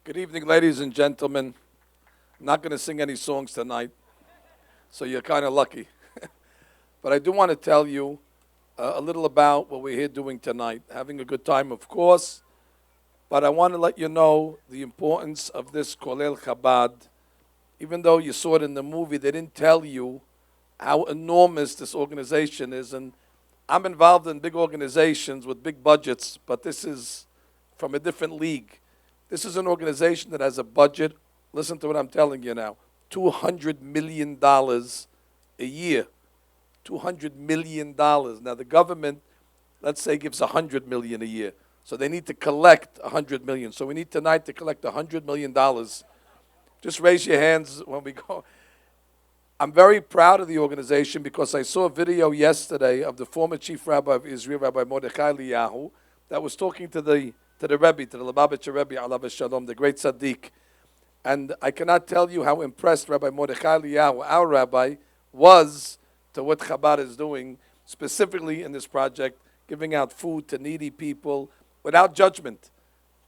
Good evening, ladies and gentlemen. I'm not going to sing any songs tonight, so you're kind of lucky. But I do want to tell you a little about what we're here doing tonight. Having a good time, of course, but I want to let you know the importance of this Colel Chabad. Even though you saw it in the movie, they didn't tell you how enormous this organization is. And I'm involved in big organizations with big budgets, but this is from a different league. This is an organization that has a budget, listen to what I'm telling you now, $200 million a year. $200 million. Now the government, let's say, gives $100 million a year. So they need to collect $100 million. So we need tonight to collect $100 million. Just raise your hands when we go. I'm very proud of the organization because I saw a video yesterday of the former chief rabbi of Israel, Rabbi Mordechai Eliyahu, that was talking to the Rabbi, to the Lubavitcher Rabbi, alav shalom, the great tzaddik. And I cannot tell you how impressed Rabbi Mordechai Eliyahu, our rabbi, was to what Chabad is doing, specifically in this project, giving out food to needy people without judgment.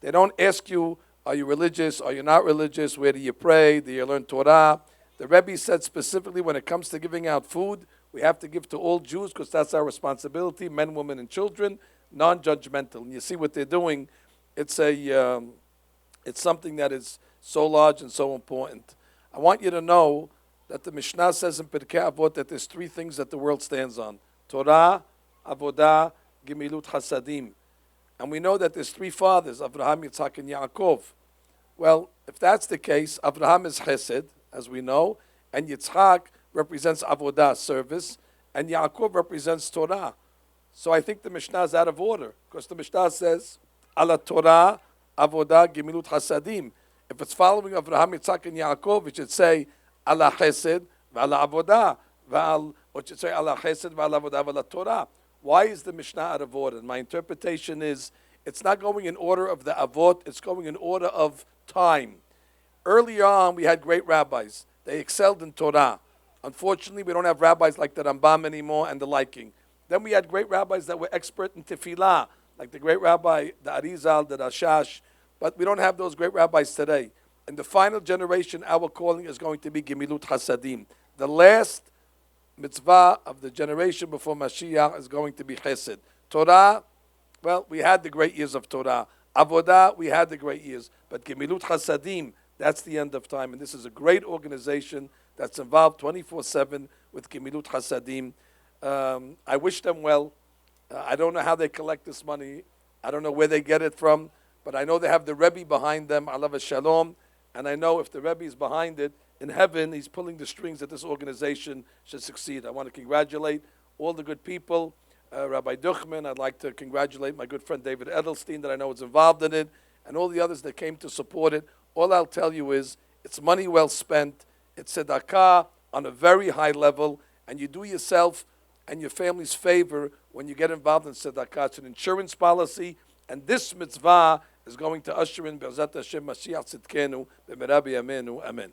They don't ask you, are you religious, are you not religious, where do you pray, do you learn Torah? The Rebbe said specifically when it comes to giving out food, we have to give to all Jews because that's our responsibility, men, women, and children, non-judgmental. And you see what they're doing. It's something that is so large and so important. I want you to know that the Mishnah says in Pirkei Avot that there's three things that the world stands on: Torah, Avodah, Gemilut Hasadim. And we know that there's three fathers, Avraham, Yitzhak, and Yaakov. Well, if that's the case, Avraham is Chesed, as we know, and Yitzhak represents Avodah, service, and Yaakov represents Torah. So I think the Mishnah is out of order, because the Mishnah says, Ala Torah, Avodah, Gemilut Hasadim. If it's following Avraham, Yitzhak, and Yaakov, it should say, Ala Chesed, V'ala Avodah, or it should say, Ala Chesed, V'ala Avodah, V'ala Torah. Why is the Mishnah out of order? And my interpretation is, it's not going in order of the Avot, it's going in order of time. Earlier on, we had great rabbis. They excelled in Torah. Unfortunately, we don't have rabbis like the Rambam anymore and the liking. Then we had great rabbis that were expert in tefillah, like the great rabbi, the Arizal, the Rashash. But we don't have those great rabbis today. In the final generation, our calling is going to be Gemilut Hasadim. The last mitzvah of the generation before Mashiach is going to be Chesed. Torah, well, we had the great years of Torah. Avodah, we had the great years. But Gemilut Hasadim, that's the end of time. And this is a great organization that's involved 24/7 with Gemilut Hasadim. I wish them well. I don't know how they collect this money. I don't know where they get it from. But I know they have the Rebbe behind them, alav shalom. And I know if the Rebbe is behind it, in heaven, he's pulling the strings that this organization should succeed. I want to congratulate all the good people. Rabbi Duchman, I'd like to congratulate my good friend David Edelstein that I know is involved in it, and all the others that came to support it. All I'll tell you is, it's money well spent. It's tzedakah on a very high level, and you do yourself and your family's favor when you get involved in tzedakah. It's an insurance policy, and this mitzvah is going to usher in Be'ezrat Hashem Mashiach Tzidkenu B'merabi Amenu. Amen.